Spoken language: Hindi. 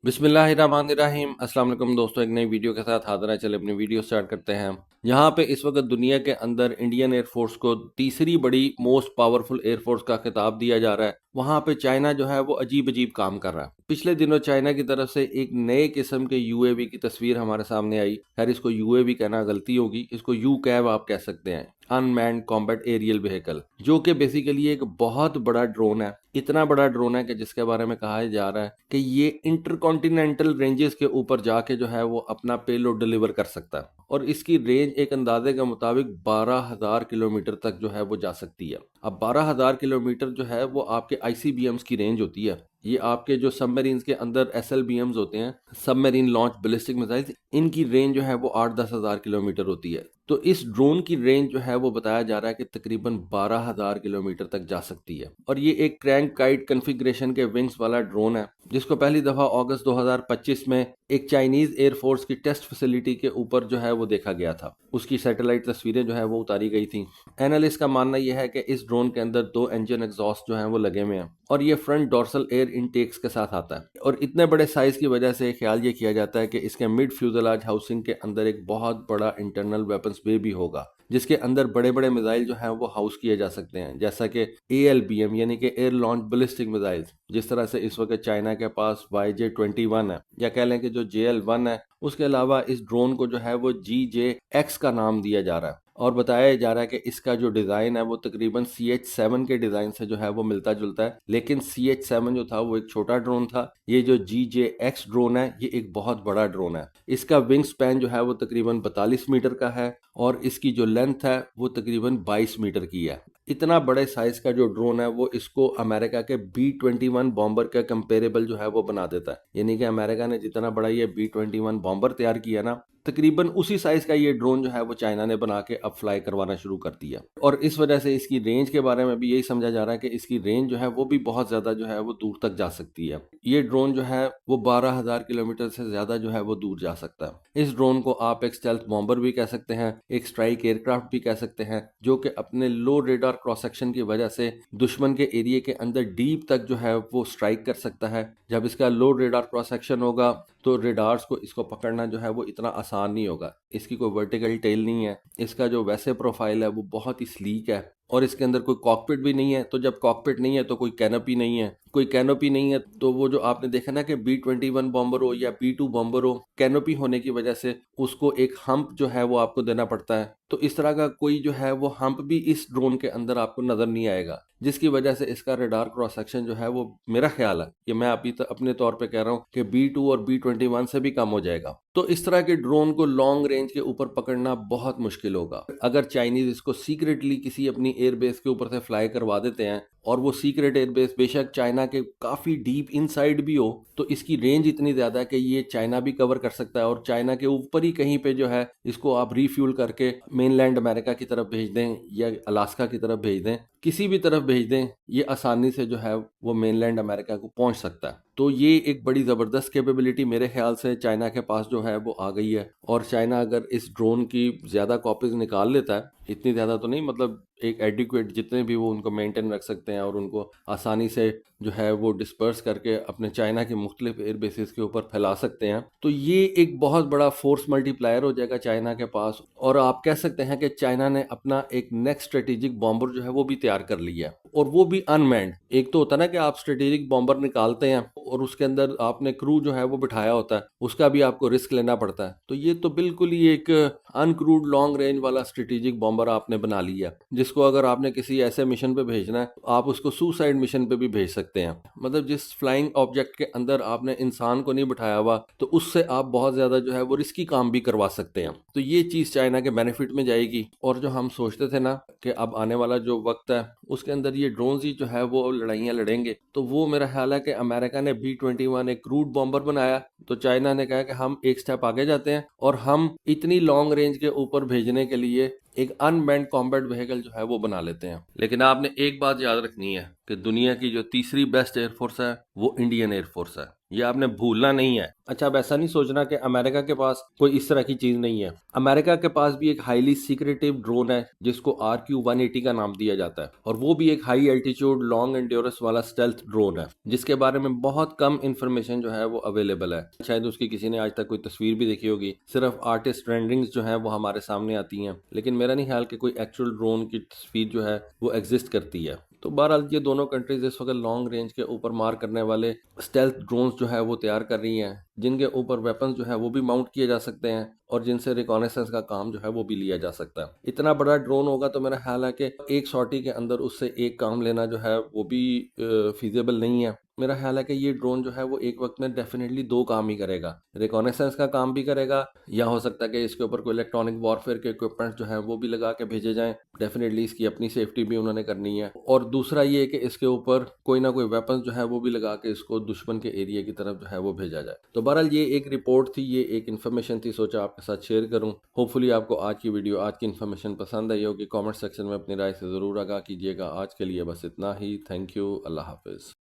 बिस्मिल्लाहिर्रहमानिर्रहीम। अस्सलाम वालेकुम दोस्तों, एक नई वीडियो के साथ हाजिर है। चले अपनी वीडियो स्टार्ट करते हैं। यहाँ पे इस वक्त दुनिया के अंदर इंडियन एयरफोर्स को तीसरी बड़ी मोस्ट पावरफुल एयरफोर्स का खिताब दिया जा रहा है। वहाँ पे चाइना जो है वो अजीब अजीब काम कर रहा है। पिछले दिनों चाइना की तरफ से एक नए किस्म के यूएवी की तस्वीर हमारे सामने आई। खैर, इसको यूएवी कहना गलती होगी, इसको यू कैव आप कह सकते हैं, अनमैन्ड कॉम्बैट एरियल व्हीकल, जो कि बेसिकली एक बहुत बड़ा ड्रोन है। इतना बड़ा ड्रोन है कि जिसके बारे में कहा जा रहा है कि ये इंटरकॉन्टिनेंटल रेंजेस के ऊपर जाके जो है वो अपना पेलोड डिलीवर कर सकता है, और इसकी रेंज एक अंदाजे के मुताबिक 12,000 किलोमीटर तक जो है वो जा सकती है। अब 12,000 किलोमीटर जो है वो आपके आईसीबीएम्स की रेंज होती है। ये आपके जो सबमरीन्स के अंदर एसएलबीएम्स होते हैं, सबमरीन लॉन्च बैलिस्टिक मिसाइल्स, इनकी रेंज जो है वो 8-10 हज़ार किलोमीटर होती है। तो इस ड्रोन की रेंज जो है वो बताया जा रहा है कि तकरीबन 12,000 किलोमीटर तक जा सकती है। और ये एक क्रैंक काइट कन्फिग्रेशन के विंग्स वाला ड्रोन है, जिसको पहली दफा अगस्त 2025 में एक चाइनीज एयरफोर्स की टेस्ट फैसिलिटी के ऊपर जो है वो देखा गया था। उसकी सैटेलाइट तस्वीरें जो है वो उतारी गई थी। एनालिस्ट का मानना यह है कि इस ड्रोन के अंदर 2 इंजन एग्जॉस्ट जो हैं वो लगे हुए हैं, और ये फ्रंट डोर्सल एयर इनटेक्स के साथ आता है। और इतने बड़े साइज की वजह से ख्याल ये किया जाता है कि इसके मिड फ्यूजलाज हाउसिंग के अंदर एक बहुत बड़ा इंटरनल वेपन्स बे भी होगा, जिसके अंदर बड़े बड़े मिसाइल जो हैं वो हाउस किए जा सकते हैं, जैसा कि ALBM यानी कि एयर लॉन्च बैलिस्टिक मिसाइल्स। जिस तरह से इस वक्त चाइना के पास YJ-21 है, या कह लें कि जो JL-1 है। उसके अलावा इस ड्रोन को जो है वो GJ-X का नाम दिया जा रहा है, और बताया जा रहा है कि इसका जो डिज़ाइन है वो तकरीबन CH-7 के डिज़ाइन से जो है वो मिलता जुलता है। लेकिन CH-7 जो था वो एक छोटा ड्रोन था। ये जो GJ-X ड्रोन है ये एक बहुत बड़ा ड्रोन है। इसका विंग स्पैन जो है वो तकरीबन 42 मीटर का है, और इसकी जो लेंथ है वो तकरीबन 22 मीटर की है। इतना बड़े साइज का जो ड्रोन है वो इसको अमेरिका के B-21 बॉम्बर का कंपेरेबल जो है वो बना देता है। यानी कि अमेरिका ने जितना बड़ा ये B-21 बॉम्बर तैयार किया ना, तकरीबन उसी साइज का ये ड्रोन जो है वो चाइना ने बना के अब फ्लाई करवाना शुरू कर दिया। और इस वजह से इसकी रेंज के बारे में भी यही समझा जा रहा है कि इसकी रेंज जो है वो भी बहुत ज्यादा जो है वो दूर तक जा सकती है। ये ड्रोन जो है वो 12,000 किलोमीटर से ज्यादा जो है वो दूर जा सकता है। इस ड्रोन को आप एक स्टेल्थ बॉम्बर भी कह सकते हैं, एक स्ट्राइक एयरक्राफ्ट भी कह सकते हैं, जो कि अपने लो रेडार क्रॉस सेक्शन की वजह से दुश्मन के एरिया के अंदर डीप तक जो है वो स्ट्राइक कर सकता है। जब इसका लो रेडार क्रॉस सेक्शन होगा तो रेडार्स को इसको पकड़ना जो है वो इतना आसान नहीं होगा। इसकी कोई वर्टिकल टेल नहीं है। इसका जो वैसे प्रोफाइल है वो बहुत ही स्लीक है, और इसके अंदर कोई कॉकपिट भी नहीं है। तो जब कॉकपिट नहीं है तो कोई कैनोपी नहीं है, कोई कैनोपी नहीं है तो वो जो आपने देखा ना कि B-21 बॉम्बर हो या B-2 बॉम्बर हो, कैनोपी होने की वजह से उसको एक हम्प जो है वो आपको देना पड़ता है। तो इस तरह का कोई जो है वो हम्प भी इस ड्रोन के अंदर आपको नजर नहीं आएगा, जिसकी वजह से इसका रडार क्रॉस सेक्शन जो है वो, मेरा ख्याल है, ये मैं अभी अपने तौर पे कह रहा हूँ, कि B-2 और B-21 से भी कम हो जाएगा। तो इस तरह के ड्रोन को लॉन्ग रेंज के ऊपर पकड़ना बहुत मुश्किल होगा। अगर चाइनीज इसको सीक्रेटली किसी अपनी एयरबेस के ऊपर से फ्लाई करवा देते हैं, और वो सीक्रेट एयरबेस बेशक चाइना के काफी डीप इनसाइड भी हो, तो इसकी रेंज इतनी ज्यादा है कि ये चाइना भी कवर कर सकता है, और चाइना के ऊपर ही कहीं पे जो है इसको आप रिफ्यूल करके मेनलैंड अमेरिका की तरफ भेज दें या अलास्का की तरफ भेज दें, किसी भी तरफ भेज दें, ये आसानी से जो है वो मेनलैंड अमेरिका को पहुंच सकता है। तो ये एक बड़ी ज़बरदस्त कैपेबिलिटी मेरे ख्याल से चाइना के पास जो है वो आ गई है। और चाइना अगर इस ड्रोन की ज़्यादा कॉपीज निकाल लेता है, इतनी ज़्यादा तो नहीं, मतलब एक एडिक्वेट जितने भी वो उनको मेंटेन रख सकते हैं और उनको आसानी से जो है वो डिस्पर्स करके अपने चाइना के मुख्तलिफ एयर बेसिस के ऊपर फैला सकते हैं, तो ये एक बहुत बड़ा फोर्स मल्टीप्लायर हो जाएगा चाइना के पास। और आप कह सकते हैं कि चाइना ने अपना एक नेक्स्ट स्ट्रेटेजिक बॉम्बर जो है वो भी तैयार कर लिया है, और वो भी अनमैन्ड। एक तो होता है ना कि आप स्ट्रेटेजिक बॉम्बर निकालते हैं और उसके अंदर आपने क्रू जो है वो बिठाया होता है, उसका भी आपको रिस्क लेना पड़ता है। तो ये तो बिल्कुल ही एक अनक्रूड लॉन्ग रेंज वाला स्ट्रेटेजिक बॉम्बर आपने बना लिया, जिसको अगर आपने किसी ऐसे मिशन पे भेजना है तो आप उसको सुसाइड मिशन पे भी भेज सकते हैं। मतलब जिस फ्लाइंग ऑब्जेक्ट के अंदर आपने इंसान को नहीं बिठाया हुआ, तो उससे आप बहुत ज्यादा जो है वो रिस्की काम भी करवा सकते हैं। तो ये चीज चाइना के बेनिफिट में जाएगी। और जो हम सोचते थे ना कि अब आने वाला जो वक्त है उसके अंदर ये ड्रोन ही जो है वो लड़ाइयाँ लड़ेंगे, तो वो मेरा ख्याल है कि अमेरिका ने B-21 एक क्रूड बॉम्बर बनाया, तो चाइना ने कहा कि हम एक स्टेप आगे जाते हैं और हम इतनी लॉन्ग रेंज के ऊपर भेजने के लिए एक अनमैन्ड कॉम्बैट व्हीकल जो है वो बना लेते हैं। लेकिन आपने एक बात याद रखनी है कि दुनिया की जो तीसरी बेस्ट एयरफोर्स है वो इंडियन एयरफोर्स है। ये आपने भूलना नहीं है। अच्छा, अब ऐसा नहीं सोचना कि अमेरिका के पास कोई इस तरह की चीज नहीं है। अमेरिका के पास भी एक हाईली सीक्रेटिव ड्रोन है जिसको RQ-180 का नाम दिया जाता है, और वो भी एक हाई एल्टीट्यूड लॉन्ग एंड्योरेंस वाला स्टेल्थ ड्रोन है जिसके बारे में बहुत कम इंफॉर्मेशन जो है वो अवेलेबल है। शायद उसकी किसी ने आज तक कोई तस्वीर भी देखी होगी, सिर्फ आर्टिस्ट रेंडरिंग्स जो है वो हमारे सामने आती हैं, लेकिन मेरा नहीं ख्याल कि कोई एक्चुअल ड्रोन की तस्वीर जो है वो एग्जिस्ट करती है। तो बहरहाल ये दोनों कंट्रीज इस वक्त लॉन्ग रेंज के ऊपर मार करने वाले स्टेल्थ ड्रोन्स जो है वो तैयार कर रही हैं, जिनके ऊपर वेपन्स जो है वो भी माउंट किए जा सकते हैं और जिनसे रिकॉनेसेंस का काम जो है वो भी लिया जा सकता है। इतना बड़ा ड्रोन होगा तो मेरा ख्याल है कि एक सॉर्टी के अंदर उससे एक काम लेना जो है वो भी फीजेबल नहीं है। मेरा ख्याल है कि ये ड्रोन जो है वो एक वक्त में डेफिनेटली दो काम ही करेगा, रिकॉनेसेंस का काम भी करेगा, या हो सकता है कि इसके ऊपर कोई इलेक्ट्रॉनिक वॉरफेयर के इक्विपमेंट जो है वो भी लगा के भेजे जाएं। डेफिनेटली इसकी अपनी सेफ्टी भी उन्होंने करनी है, और दूसरा ये कि इसके ऊपर कोई ना कोई वेपन जो है वो भी लगा के इसको दुश्मन के एरिया की तरफ जो है वो भेजा जाए। तो बहरहाल ये एक रिपोर्ट थी, ये एक इन्फॉर्मेशन थी, सोचा आपके साथ शेयर करूं। होपफुली आपको आज की वीडियो, आज की इन्फॉर्मेशन पसंद आई होगी। कमेंट सेक्शन में अपनी राय से ज़रूर आगाह कीजिएगा। आज के लिए बस इतना ही। Thank you. अल्लाह हाफिज़।